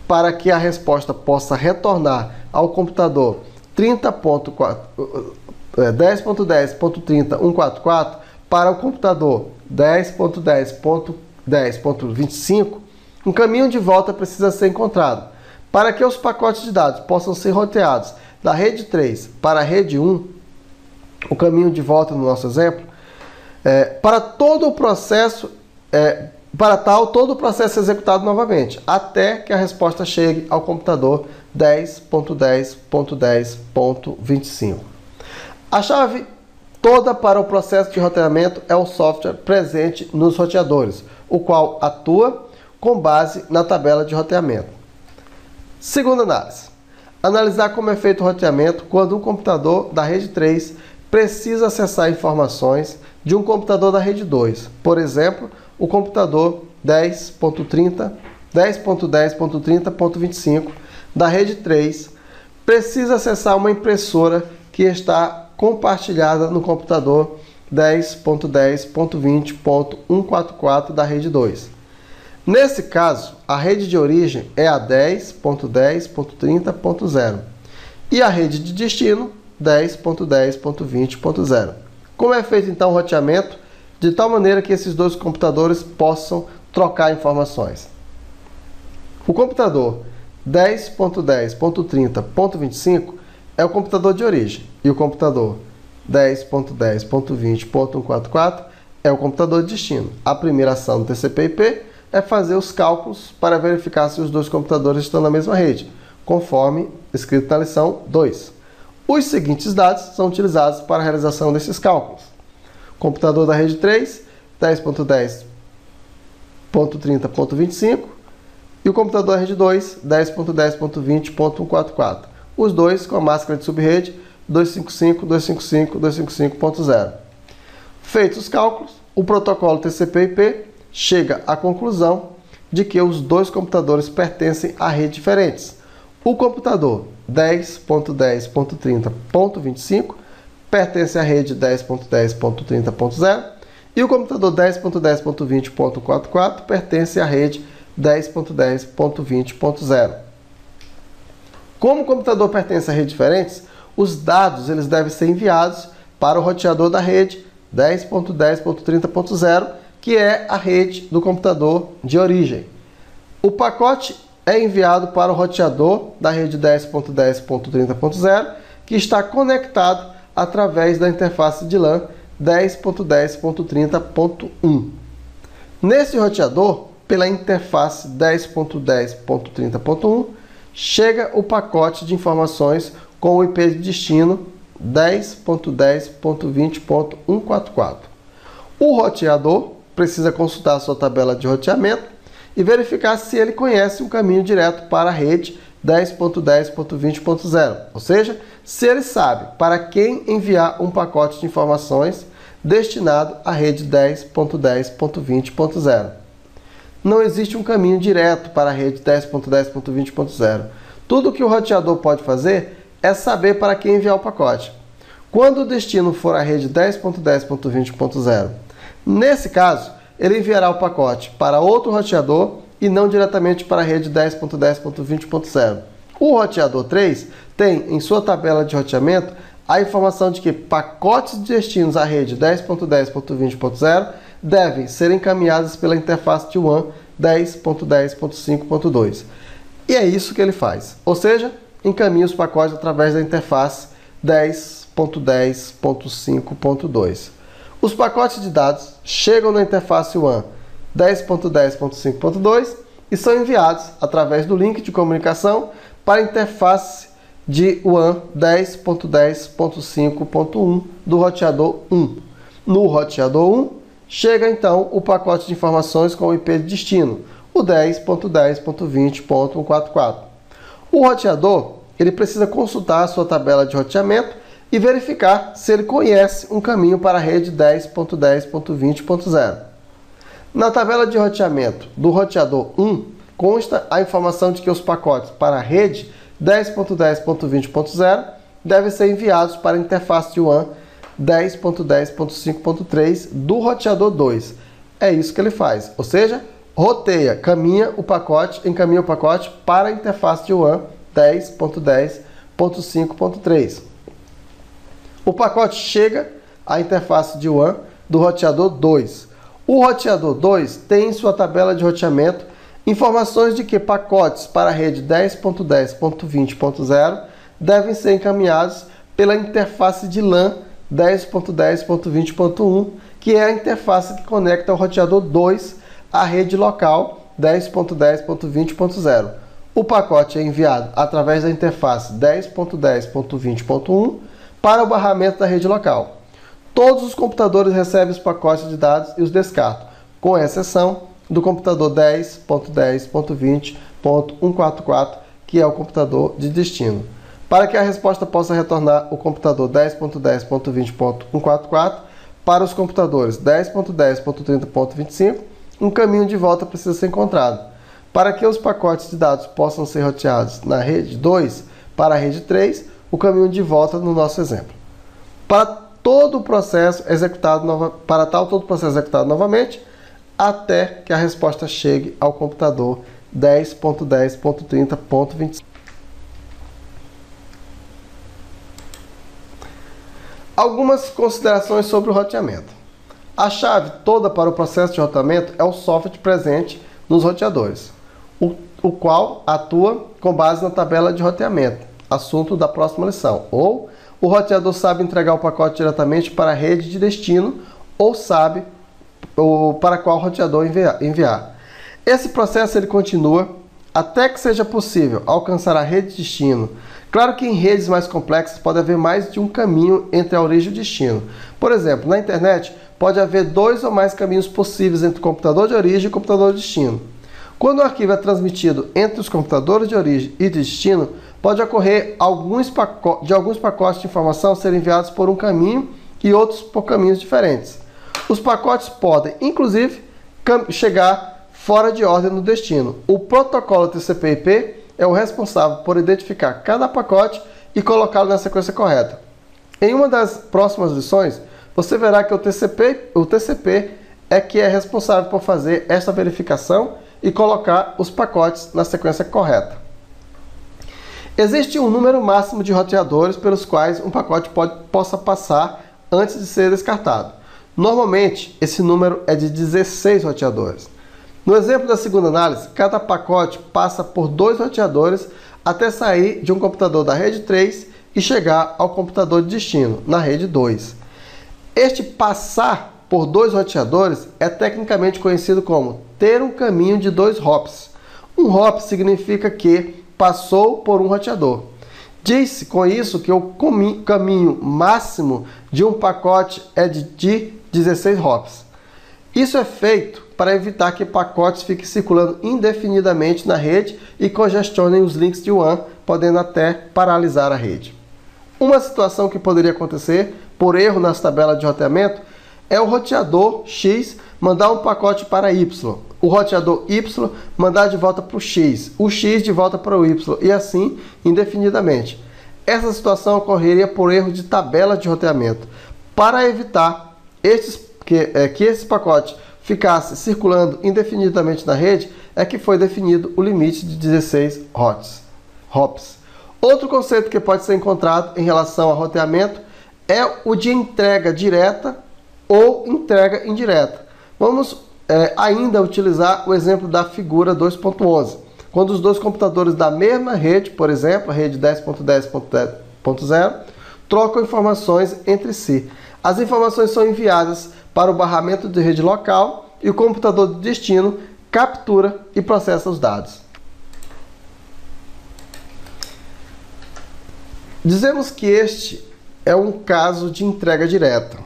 [SPEAKER 2] Para que a resposta possa retornar ao computador 10.10.30.144, para o computador 10.10.10.25, um caminho de volta precisa ser encontrado. Para que os pacotes de dados possam ser roteados da rede 3 para a rede 1, o caminho de volta no nosso exemplo, todo o processo é executado novamente, até que a resposta chegue ao computador 10.10.10.25. A chave toda para o processo de roteamento é o software presente nos roteadores, o qual atua com base na tabela de roteamento. Segunda análise. Analisar como é feito o roteamento quando um computador da rede 3 precisa acessar informações de um computador da rede 2. Por exemplo, o computador 10.10.30.25 da rede 3 precisa acessar uma impressora que está compartilhada no computador 10.10.20.144 da rede 2. Nesse caso, a rede de origem é a 10.10.30.0 e a rede de destino 10.10.20.0. Como é feito então o roteamento de tal maneira que esses dois computadores possam trocar informações? O computador 10.10.30.25 é o computador de origem e o computador 10.10.20.144 é o computador de destino. A primeira ação do TCP/IP é fazer os cálculos para verificar se os dois computadores estão na mesma rede, conforme escrito na lição 2. Os seguintes dados são utilizados para a realização desses cálculos. Computador da rede 3, 10.10.30.25 e o computador da rede 2, 10.10.20.144. Os dois com a máscara de subrede 255.255.255.0. Feitos os cálculos, o protocolo TCP/IP chega à conclusão de que os dois computadores pertencem a redes diferentes. O computador 10.10.30.25 pertence à rede 10.10.30.0 e o computador 10.10.20.144 pertence à rede 10.10.20.0. Como o computador pertence a redes diferentes, os dados eles devem ser enviados para o roteador da rede 10.10.30.0, que é a rede do computador de origem. O pacote é enviado para o roteador da rede 10.10.30.0, que está conectado através da interface de LAN 10.10.30.1. Nesse roteador, pela interface 10.10.30.1, chega o pacote de informações com o IP de destino 10.10.20.144. O roteador precisa consultar a sua tabela de roteamento e verificar se ele conhece um caminho direto para a rede 10.10.20.0, ou seja, se ele sabe para quem enviar um pacote de informações destinado à rede 10.10.20.0. Não existe um caminho direto para a rede 10.10.20.0. Tudo o que o roteador pode fazer é saber para quem enviar o pacote. Quando o destino for a rede 10.10.20.0, nesse caso, ele enviará o pacote para outro roteador e não diretamente para a rede 10.10.20.0. O roteador 3 tem em sua tabela de roteamento a informação de que pacotes de destinos à rede 10.10.20.0 devem ser encaminhados pela interface de WAN 10.10.5.2. E é isso que ele faz, ou seja, encaminha os pacotes através da interface 10.10.5.2. Os pacotes de dados chegam na interface WAN 10.10.5.2 e são enviados através do link de comunicação para a interface de WAN 10.10.5.1 do roteador 1. No roteador 1, chega então o pacote de informações com o IP de destino, o 10.10.20.144. O roteador ele precisa consultar a sua tabela de roteamento e verificar se ele conhece um caminho para a rede 10.10.20.0. Na tabela de roteamento do roteador 1, consta a informação de que os pacotes para a rede 10.10.20.0 devem ser enviados para a interface de WAN 10.10.5.3 do roteador 2. É isso que ele faz, ou seja, roteia, encaminha o pacote para a interface de WAN 10.10.5.3. O pacote chega à interface de WAN do roteador 2. O roteador 2 tem em sua tabela de roteamento informações de que pacotes para a rede 10.10.20.0 devem ser encaminhados pela interface de LAN 10.10.20.1, que é a interface que conecta o roteador 2 à rede local 10.10.20.0. O pacote é enviado através da interface 10.10.20.1 para o barramento da rede local. Todos os computadores recebem os pacotes de dados e os descartam, com exceção do computador 10.10.20.144, que é o computador de destino. Para que a resposta possa retornar o computador 10.10.20.144 para os computadores 10.10.30.25, um caminho de volta precisa ser encontrado. Para que os pacotes de dados possam ser roteados na rede 2 para a rede 3, o caminho de volta no nosso exemplo. Para todo o processo executado novamente, até que a resposta chegue ao computador 10.10.30.25. Algumas considerações sobre o roteamento. A chave toda para o processo de roteamento é o software presente nos roteadores, o qual atua com base na tabela de roteamento, assunto da próxima lição. Ou o roteador sabe entregar o pacote diretamente para a rede de destino, ou sabe para qual roteador enviar. Esse processo ele continua até que seja possível alcançar a rede de destino. Claro que em redes mais complexas pode haver mais de um caminho entre a origem e o destino. Por exemplo, na internet pode haver 2 ou mais caminhos possíveis entre o computador de origem e o computador de destino. Quando o arquivo é transmitido entre os computadores de origem e de destino, pode ocorrer alguns pacotes de informação serem enviados por um caminho e outros por caminhos diferentes. Os pacotes podem, inclusive, chegar fora de ordem no destino. O protocolo TCP/IP é o responsável por identificar cada pacote e colocá-lo na sequência correta. Em uma das próximas lições, você verá que o TCP é que é responsável por fazer esta verificação e colocar os pacotes na sequência correta. Existe um número máximo de roteadores pelos quais um pacote possa passar antes de ser descartado. Normalmente, esse número é de 16 roteadores. No exemplo da segunda análise, cada pacote passa por 2 roteadores até sair de um computador da rede 3 e chegar ao computador de destino, na rede 2. Este passar por 2 roteadores é tecnicamente conhecido como ter um caminho de 2 hops. Um hop significa que passou por um roteador. Diz-se com isso que o caminho máximo de um pacote é de 16 hops. Isso é feito para evitar que pacotes fiquem circulando indefinidamente na rede e congestionem os links de WAN, podendo até paralisar a rede. Uma situação que poderia acontecer por erro nas tabelas de roteamento é o roteador X mandar um pacote para Y, o roteador Y mandar de volta para o X de volta para o Y e assim indefinidamente. Essa situação ocorreria por erro de tabela de roteamento. Para evitar que esses pacotes ficasse circulando indefinidamente na rede, é que foi definido o limite de 16 hops. Outro conceito que pode ser encontrado em relação ao roteamento é o de entrega direta ou entrega indireta. Vamos ainda utilizar o exemplo da figura 2.11, quando os 2 computadores da mesma rede, por exemplo, a rede 10.10.10.0, trocam informações entre si. As informações são enviadas para o barramento de rede local e o computador de destino captura e processa os dados. Dizemos que este é um caso de entrega direta,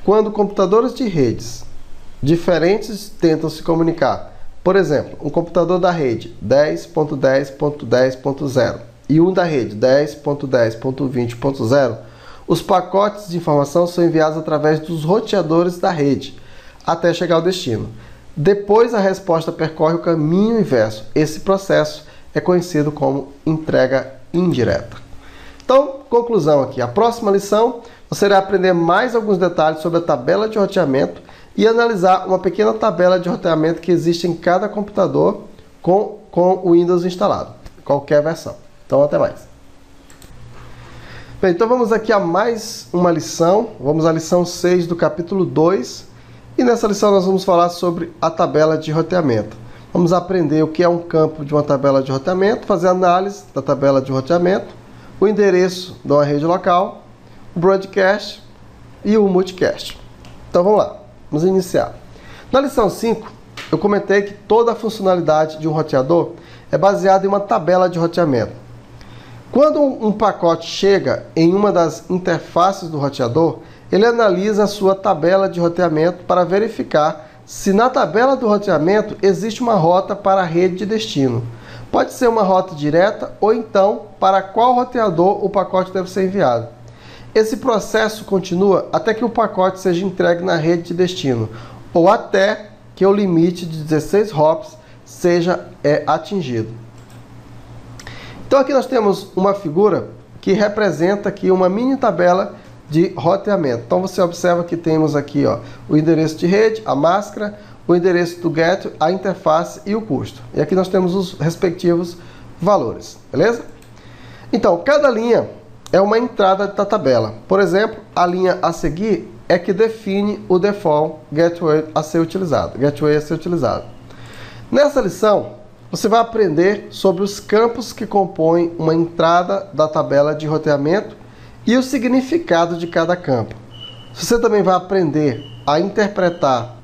[SPEAKER 2] quando computadores de redes diferentes tentam se comunicar. Por exemplo, um computador da rede 10.10.10.0 e um da rede 10.10.20.0, os pacotes de informação são enviados através dos roteadores da rede até chegar ao destino. Depois a resposta percorre o caminho inverso. Esse processo é conhecido como entrega indireta. Então, conclusão aqui. A próxima lição você irá aprender mais alguns detalhes sobre a tabela de roteamento e analisar uma pequena tabela de roteamento que existe em cada computador com o Windows instalado, qualquer versão. Então, até mais. Bem, então vamos aqui a mais uma lição. Vamos à lição 6 do capítulo 2. E nessa lição nós vamos falar sobre a tabela de roteamento. Vamos aprender o que é um campo de uma tabela de roteamento, fazer análise da tabela de roteamento, o endereço de uma rede local, o broadcast e o multicast. Então vamos lá, vamos iniciar. Na lição 5, eu comentei que toda a funcionalidade de um roteador é baseada em uma tabela de roteamento. Quando um pacote chega em uma das interfaces do roteador, ele analisa a sua tabela de roteamento para verificar se na tabela do roteamento existe uma rota para a rede de destino. Pode ser uma rota direta ou então para qual roteador o pacote deve ser enviado. Esse processo continua até que o pacote seja entregue na rede de destino ou até que o limite de 16 hops seja atingido. Então aqui nós temos uma figura que representa aqui uma mini tabela de roteamento. Então você observa que temos aqui o endereço de rede, a máscara, o endereço do gateway, a interface e o custo. E aqui nós temos os respectivos valores, beleza? Então cada linha é uma entrada da tabela. Por exemplo, a linha a seguir é que define o default gateway a ser utilizado. Nessa lição, você vai aprender sobre os campos que compõem uma entrada da tabela de roteamento e o significado de cada campo. Você também vai aprender a interpretar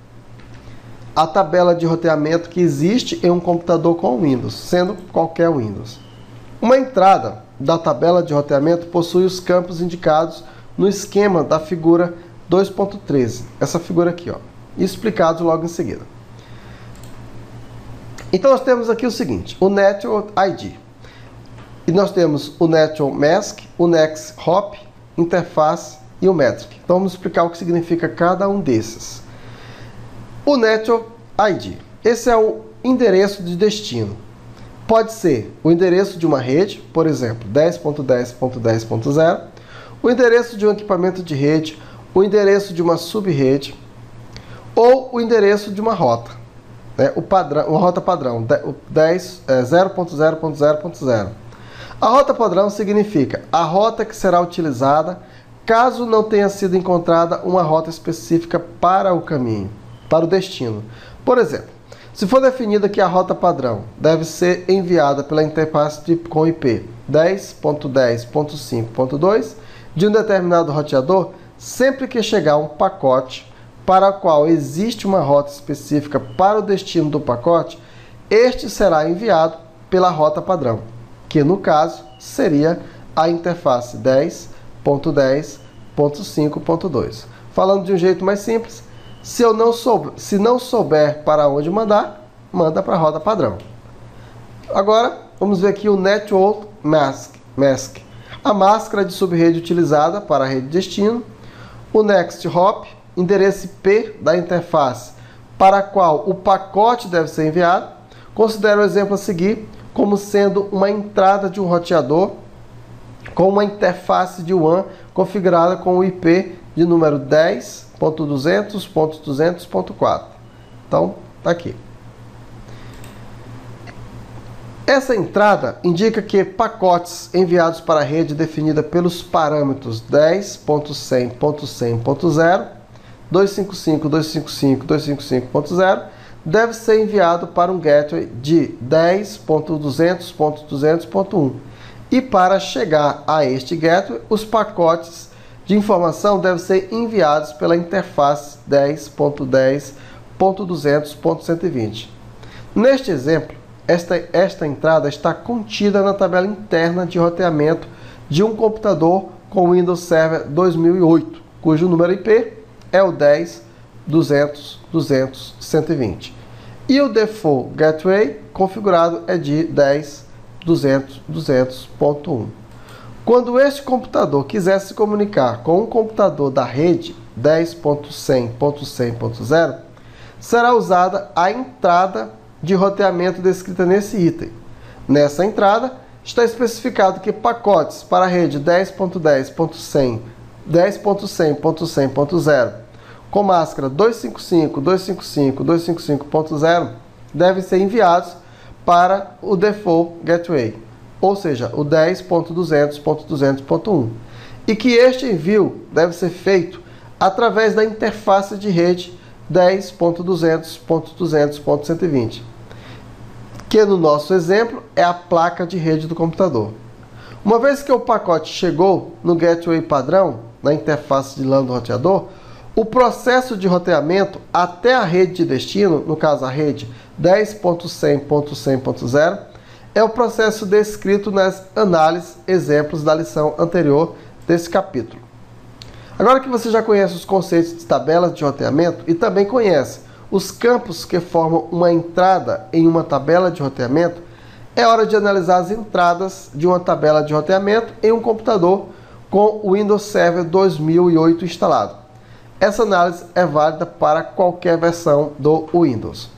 [SPEAKER 2] a tabela de roteamento que existe em um computador com Windows, sendo qualquer Windows. Uma entrada da tabela de roteamento possui os campos indicados no esquema da figura 2.13, essa figura aqui, explicado logo em seguida. Então nós temos aqui o seguinte, o Network ID. E nós temos o Network Mask, o Next Hop, Interface e o Metric. Então vamos explicar o que significa cada um desses. O Network ID. Esse é o endereço de destino. Pode ser o endereço de uma rede, por exemplo, 10.10.10.0, o endereço de um equipamento de rede, o endereço de uma subrede ou o endereço de uma rota. Uma rota padrão, 0.0.0.0. A rota padrão significa a rota que será utilizada caso não tenha sido encontrada uma rota específica para o caminho, para o destino. Por exemplo, se for definida que a rota padrão deve ser enviada pela interface com IP 10.10.5.2 de um determinado roteador, sempre que chegar um pacote para o qual existe uma rota específica para o destino do pacote, este será enviado pela rota padrão, que no caso seria a interface 10.10.5.2. Falando de um jeito mais simples, se não souber para onde mandar, manda para a rota padrão. Agora, vamos ver aqui o Network Mask. A máscara de subrede utilizada para a rede destino, o Next Hop, endereço IP da interface para a qual o pacote deve ser enviado. Considere o exemplo a seguir como sendo uma entrada de um roteador com uma interface de WAN configurada com o IP de número 10.200.200.4. Então, está aqui. Essa entrada indica que pacotes enviados para a rede definida pelos parâmetros 10.100.100.0, 255.255.255.0 deve ser enviado para um gateway de 10.200.200.1. E para chegar a este gateway, os pacotes de informação devem ser enviados pela interface 10.10.200.120. Neste exemplo, esta entrada está contida na tabela interna de roteamento de um computador com Windows Server 2008, cujo número IP é o 10.200.200.120. E o default gateway configurado é de 10.200.200.1. Quando este computador quiser se comunicar com um computador da rede 10.100.100.0, será usada a entrada de roteamento descrita nesse item. Nessa entrada, está especificado que pacotes para a rede 10.10.100.100.0 com máscara 255.255.255.0 devem ser enviados para o default gateway, ou seja, o 10.200.200.1, e que este envio deve ser feito através da interface de rede 10.200.200.120, que no nosso exemplo é a placa de rede do computador. Uma vez que o pacote chegou no gateway padrão, na interface de LAN do roteador, o processo de roteamento até a rede de destino, no caso a rede 10.100.100.0, é o processo descrito nas análises, exemplos da lição anterior desse capítulo. Agora que você já conhece os conceitos de tabelas de roteamento e também conhece os campos que formam uma entrada em uma tabela de roteamento, é hora de analisar as entradas de uma tabela de roteamento em um computador com o Windows Server 2008 instalado. Essa análise é válida para qualquer versão do Windows.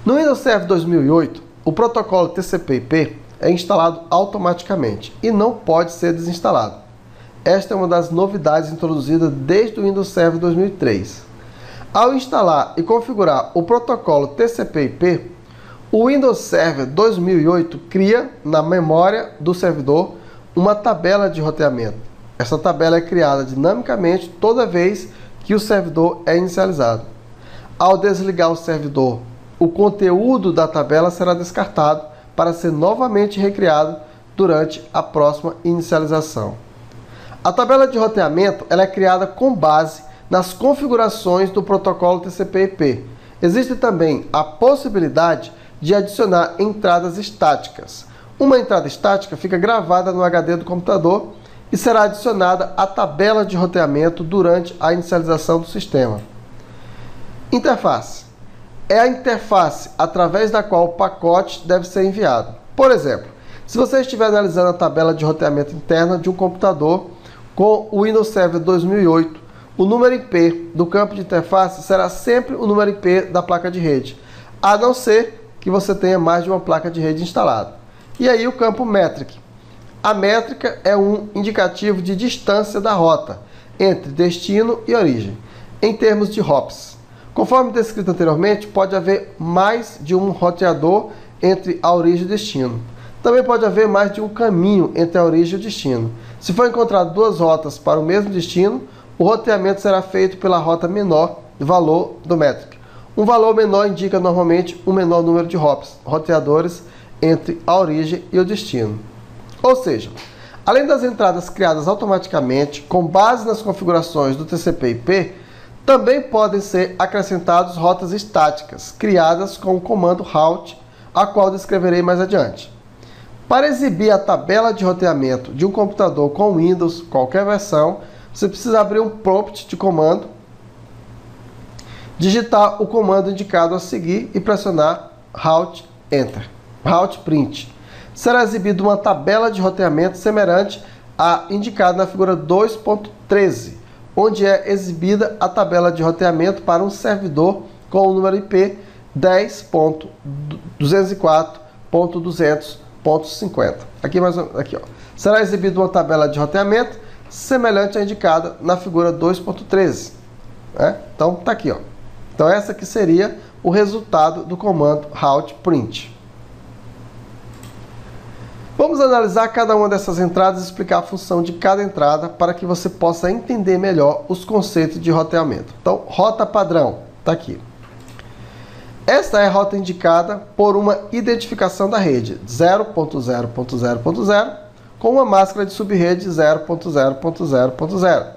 [SPEAKER 2] No Windows Server 2008, o protocolo TCP/IP é instalado automaticamente e não pode ser desinstalado. Esta é uma das novidades introduzidas desde o Windows Server 2003. Ao instalar e configurar o protocolo TCP/IP, o Windows Server 2008 cria, na memória do servidor, uma tabela de roteamento. Essa tabela é criada dinamicamente toda vez que o servidor é inicializado. Ao desligar o servidor, o conteúdo da tabela será descartado para ser novamente recriado durante a próxima inicialização. A tabela de roteamento ela é criada com base nas configurações do protocolo TCP/IP. Existe também a possibilidade de adicionar entradas estáticas. Uma entrada estática fica gravada no HD do computador e será adicionada à tabela de roteamento durante a inicialização do sistema. Interface. É a interface através da qual o pacote deve ser enviado. Por exemplo, se você estiver analisando a tabela de roteamento interna de um computador com o Windows Server 2008, o número IP do campo de interface será sempre o número IP da placa de rede, a não ser que você tenha mais de uma placa de rede instalada. E aí o campo Metric. A métrica é um indicativo de distância da rota entre destino e origem, em termos de hops. Conforme descrito anteriormente, pode haver mais de um roteador entre a origem e o destino. Também pode haver mais de um caminho entre a origem e o destino. Se for encontrado duas rotas para o mesmo destino, o roteamento será feito pela rota menor do valor do Metric. Um valor menor indica normalmente um menor número de hops, roteadores, entre a origem e o destino. Ou seja, além das entradas criadas automaticamente com base nas configurações do TCP/IP, também podem ser acrescentadas rotas estáticas, criadas com o comando route, a qual descreverei mais adiante. Para exibir a tabela de roteamento de um computador com Windows, qualquer versão, você precisa abrir um prompt de comando, digitar o comando indicado a seguir e pressionar route enter, route print. Será exibida uma tabela de roteamento semelhante à indicada na figura 2.13, onde é exibida a tabela de roteamento para um servidor com o número IP 10.204.200.50. Aqui mais aqui, ó. Será exibida uma tabela de roteamento semelhante à indicada na figura 2.13. Então tá aqui, ó. Então essa aqui seria o resultado do comando route print. Vamos analisar cada uma dessas entradas e explicar a função de cada entrada para que você possa entender melhor os conceitos de roteamento. Então, rota padrão, está aqui. Esta é a rota indicada por uma identificação da rede 0.0.0.0 com uma máscara de subrede 0.0.0.0.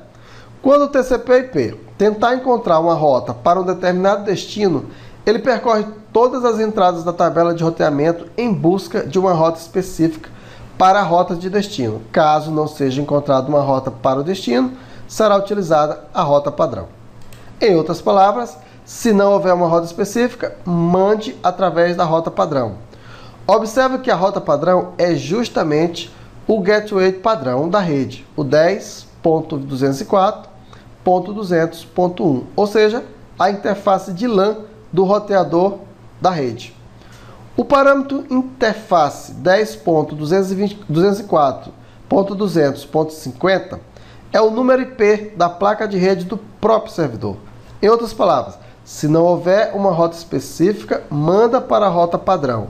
[SPEAKER 2] Quando o TCP/IP tentar encontrar uma rota para um determinado destino, ele percorre todas as entradas da tabela de roteamento em busca de uma rota específica para a rota de destino. Caso não seja encontrada uma rota para o destino, será utilizada a rota padrão. Em outras palavras, se não houver uma rota específica, mande através da rota padrão. Observe que a rota padrão é justamente o gateway padrão da rede, o 10.204.200.1, ou seja, a interface de LAN do roteador da rede. O parâmetro interface 10.204.200.50 é o número IP da placa de rede do próprio servidor. Em outras palavras, se não houver uma rota específica, manda para a rota padrão,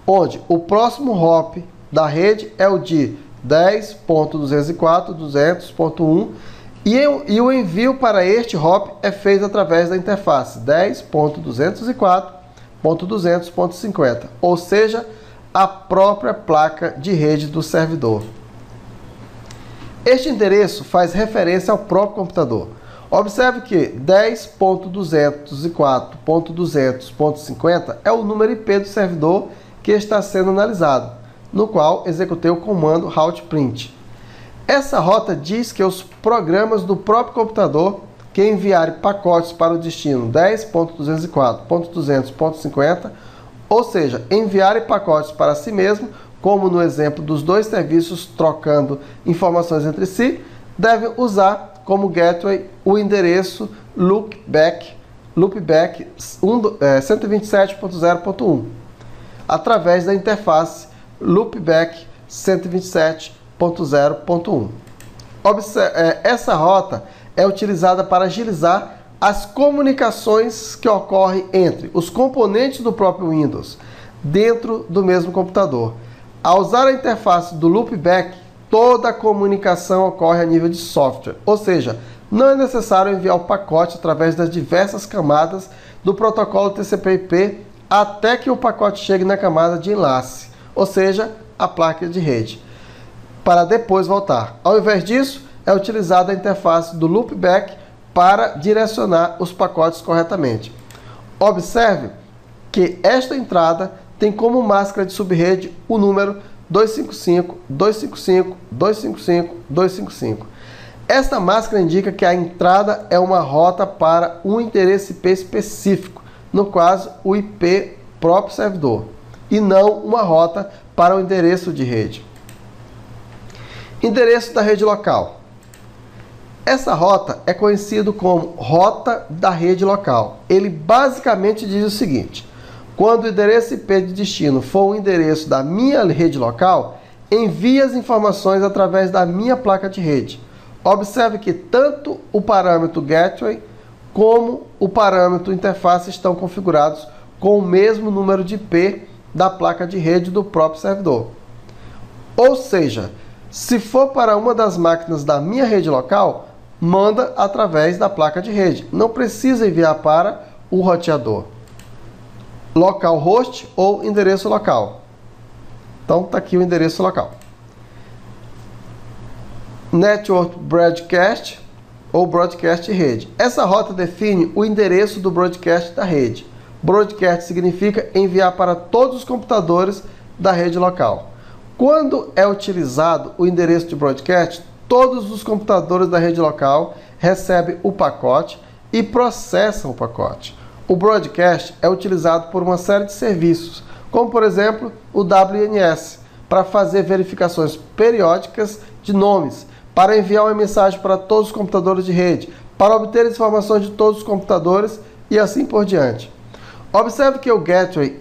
[SPEAKER 2] onde o próximo hop da rede é o de 10.204.200.1 E o envio para este hop é feito através da interface 10.204.200.50, ou seja, a própria placa de rede do servidor. Este endereço faz referência ao próprio computador. Observe que 10.204.200.50 é o número IP do servidor que está sendo analisado, no qual executei o comando route_print. Essa rota diz que os programas do próprio computador que enviarem pacotes para o destino 10.204.200.50, ou seja, enviarem pacotes para si mesmo, como no exemplo dos dois serviços trocando informações entre si, devem usar como gateway o endereço loopback 127.0.1, através da interface loopback 127.0.1. Essa rota é utilizada para agilizar as comunicações que ocorrem entre os componentes do próprio Windows dentro do mesmo computador. Ao usar a interface do loopback, toda a comunicação ocorre a nível de software, ou seja, não é necessário enviar o pacote através das diversas camadas do protocolo TCP/IP até que o pacote chegue na camada de enlace, ou seja, a placa de rede, para depois voltar. Ao invés disso, é utilizada a interface do loopback para direcionar os pacotes corretamente. Observe que esta entrada tem como máscara de subrede o número 255.255.255.255. Esta máscara indica que a entrada é uma rota para um endereço IP específico, no caso o IP próprio servidor, e não uma rota para o endereço de rede. Endereço da rede local. Essa rota é conhecido como rota da rede local. Ele basicamente diz o seguinte: quando o endereço IP de destino for o endereço da minha rede local, envie as informações através da minha placa de rede. Observe que tanto o parâmetro gateway como o parâmetro interface estão configurados com o mesmo número de IP da placa de rede do próprio servidor. Ou seja, se for para uma das máquinas da minha rede local, manda através da placa de rede. Não precisa enviar para o roteador. Localhost ou endereço local. Então está aqui o endereço local. Network Broadcast ou Broadcast Rede. Essa rota define o endereço do broadcast da rede. Broadcast significa enviar para todos os computadores da rede local. Quando é utilizado o endereço de broadcast, todos os computadores da rede local recebem o pacote e processam o pacote. O broadcast é utilizado por uma série de serviços, como por exemplo o WNS, para fazer verificações periódicas de nomes, para enviar uma mensagem para todos os computadores de rede, para obter informações de todos os computadores e assim por diante. Observe que o gateway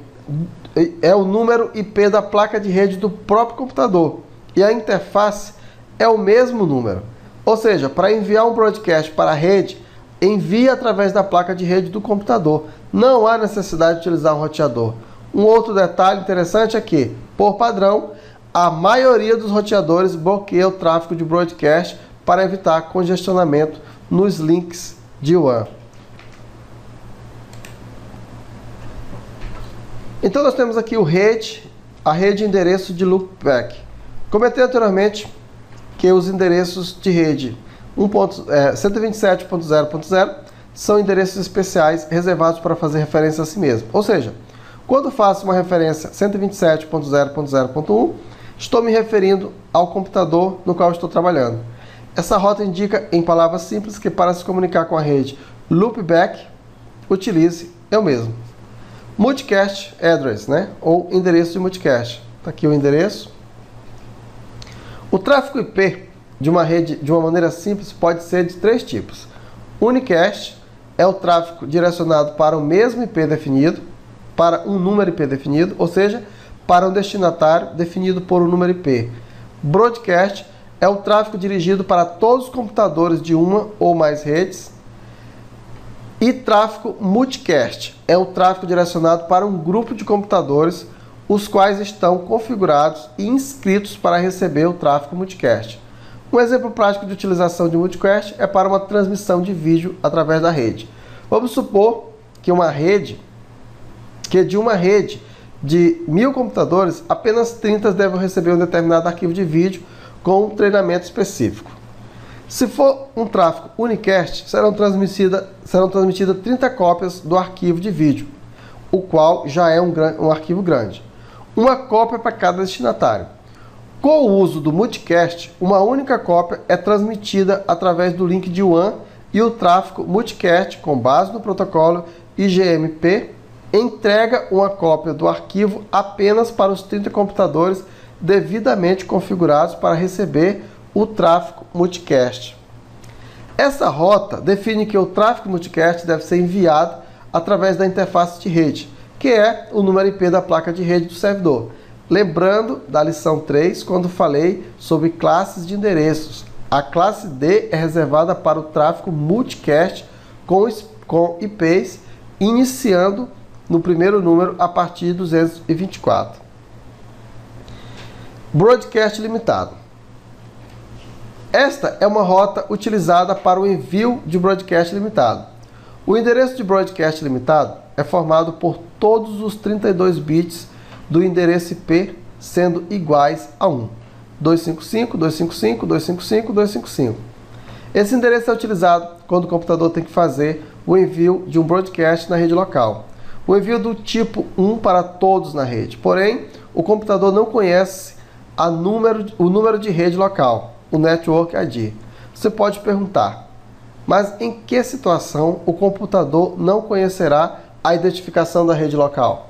[SPEAKER 2] é o número IP da placa de rede do próprio computador e a interface é o mesmo número. Ou seja, para enviar um broadcast para a rede, envia através da placa de rede do computador. Não há necessidade de utilizar um roteador. Um outro detalhe interessante é que, por padrão, a maioria dos roteadores bloqueia o tráfego de broadcast para evitar congestionamento nos links de WAN. Então nós temos aqui a rede de endereço de loopback. Comentei anteriormente que os endereços de rede 127.0.0 são endereços especiais reservados para fazer referência a si mesmo. Ou seja, quando faço uma referência 127.0.0.1, estou me referindo ao computador no qual estou trabalhando. Essa rota indica, em palavras simples, que para se comunicar com a rede loopback, utilize eu mesmo. Multicast address, ou endereço de multicast. Está aqui o endereço. O tráfego IP de uma rede, de uma maneira simples, pode ser de três tipos. Unicast é o tráfego direcionado para o mesmo IP definido, para um número IP definido, ou seja, para um destinatário definido por um número IP. Broadcast é o tráfego dirigido para todos os computadores de uma ou mais redes. E tráfego multicast é o tráfego direcionado para um grupo de computadores, os quais estão configurados e inscritos para receber o tráfego multicast. Um exemplo prático de utilização de multicast é para uma transmissão de vídeo através da rede. Vamos supor que de uma rede de 1000 computadores, apenas 30 devem receber um determinado arquivo de vídeo com um treinamento específico. Se for um tráfego unicast, serão transmitidas 30 cópias do arquivo de vídeo, o qual já é um arquivo grande. Uma cópia para cada destinatário. Com o uso do multicast, uma única cópia é transmitida através do link de WAN e o tráfego multicast, com base no protocolo IGMP, entrega uma cópia do arquivo apenas para os 30 computadores devidamente configurados para receber o tráfego multicast. Essa rota define que o tráfego multicast deve ser enviado através da interface de rede, que é o número IP da placa de rede do servidor. Lembrando da lição 3, quando falei sobre classes de endereços. A classe D é reservada para o tráfego multicast com IPs, iniciando no primeiro número a partir de 224. Broadcast limitado. Esta é uma rota utilizada para o envio de broadcast limitado. O endereço de broadcast limitado é formado por todos os 32 bits do endereço IP sendo iguais a 1. 255, 255, 255, 255. Esse endereço é utilizado quando o computador tem que fazer o envio de um broadcast na rede local. O envio do tipo 1 para todos na rede. Porém, o computador não conhece o número de rede local, o Network ID. Você pode perguntar, mas em que situação o computador não conhecerá a identificação da rede local?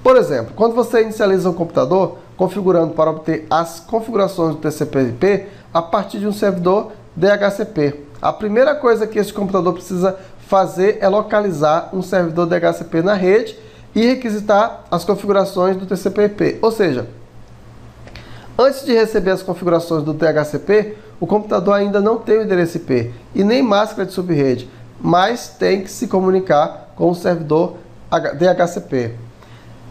[SPEAKER 2] Por exemplo, quando você inicializa um computador configurando para obter as configurações do TCP/IP a partir de um servidor DHCP. A primeira coisa que esse computador precisa fazer é localizar um servidor DHCP na rede e requisitar as configurações do TCP/IP. Ou seja, antes de receber as configurações do DHCP, o computador ainda não tem o endereço IP e nem máscara de subrede, mas tem que se comunicar com o servidor DHCP.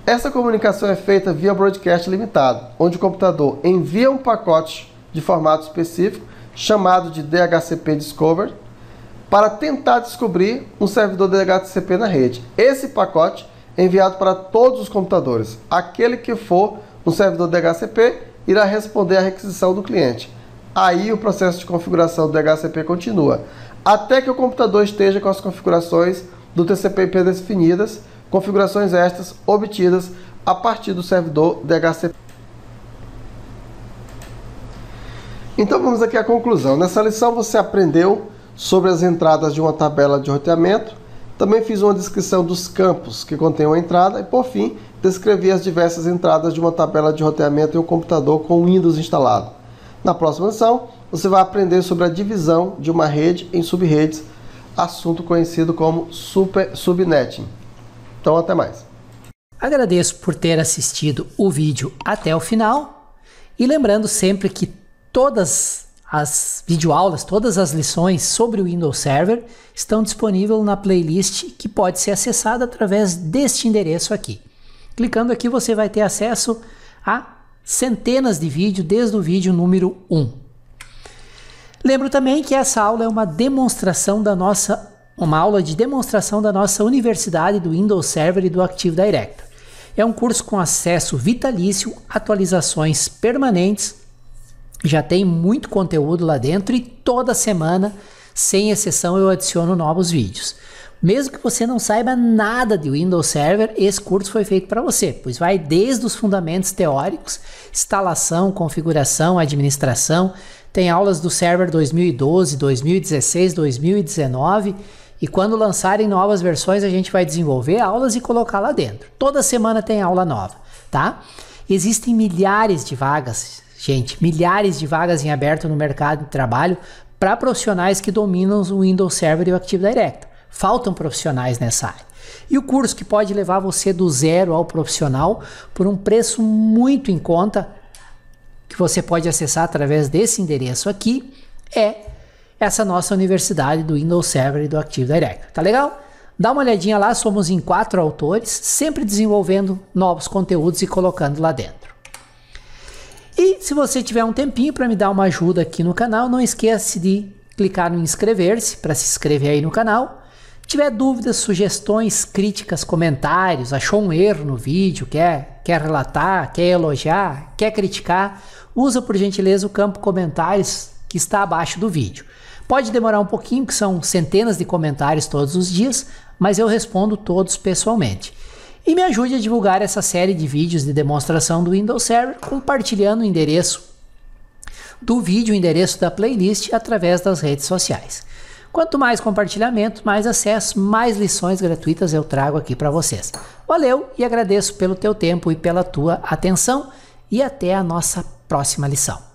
[SPEAKER 2] Essa comunicação é feita via broadcast limitado, onde o computador envia um pacote de formato específico, chamado de DHCP Discover, para tentar descobrir um servidor DHCP na rede. Esse pacote é enviado para todos os computadores. Aquele que for um servidor DHCP irá responder à requisição do cliente. Aí o processo de configuração do DHCP continua, até que o computador esteja com as configurações do TCP/IP definidas, configurações estas obtidas a partir do servidor DHCP. Então vamos aqui à conclusão. Nessa lição você aprendeu sobre as entradas de uma tabela de roteamento, também fiz uma descrição dos campos que contém uma entrada e, por fim, descrevi as diversas entradas de uma tabela de roteamento em um computador com Windows instalado. Na próxima lição, você vai aprender sobre a divisão de uma rede em subredes, assunto conhecido como subnetting. Então, até mais.
[SPEAKER 1] Agradeço por ter assistido o vídeo até o final e lembrando sempre que todas as videoaulas, todas as lições sobre o Windows Server estão disponíveis na playlist que pode ser acessada através deste endereço aqui. Clicando aqui você vai ter acesso a centenas de vídeos desde o vídeo número 1. Lembro também que essa aula é uma aula de demonstração da nossa universidade do Windows Server e do Active Directory. É um curso com acesso vitalício, atualizações permanentes, já tem muito conteúdo lá dentro e toda semana, sem exceção, eu adiciono novos vídeos. Mesmo que você não saiba nada de Windows Server, esse curso foi feito para você, pois vai desde os fundamentos teóricos, instalação, configuração, administração, tem aulas do Server 2012, 2016, 2019 e quando lançarem novas versões a gente vai desenvolver aulas e colocar lá dentro. Toda semana tem aula nova, tá? Existem milhares de vagas, gente, milhares de vagas em aberto no mercado de trabalho para profissionais que dominam o Windows Server e o Active Directory. Faltam profissionais nessa área. E o curso que pode levar você do zero ao profissional por um preço muito em conta, que você pode acessar através desse endereço aqui, é essa nossa universidade do Windows Server e do Active Directory. Tá legal? Dá uma olhadinha lá, somos em 4 autores, sempre desenvolvendo novos conteúdos e colocando lá dentro. E E se você tiver um tempinho para me dar uma ajuda aqui no canal, não esquece de clicar no inscrever-se para se inscrever aí no canal. Se tiver dúvidas, sugestões, críticas, comentários, achou um erro no vídeo, quer relatar, quer elogiar, quer criticar, usa por gentileza o campo comentários que está abaixo do vídeo. Pode demorar um pouquinho, que são centenas de comentários todos os dias, mas eu respondo todos pessoalmente. E me ajude a divulgar essa série de vídeos de demonstração do Windows Server, compartilhando o endereço do vídeo, o endereço da playlist, através das redes sociais. Quanto mais compartilhamento, mais acesso, mais lições gratuitas eu trago aqui para vocês. Valeu e agradeço pelo teu tempo e pela tua atenção e até a nossa próxima lição.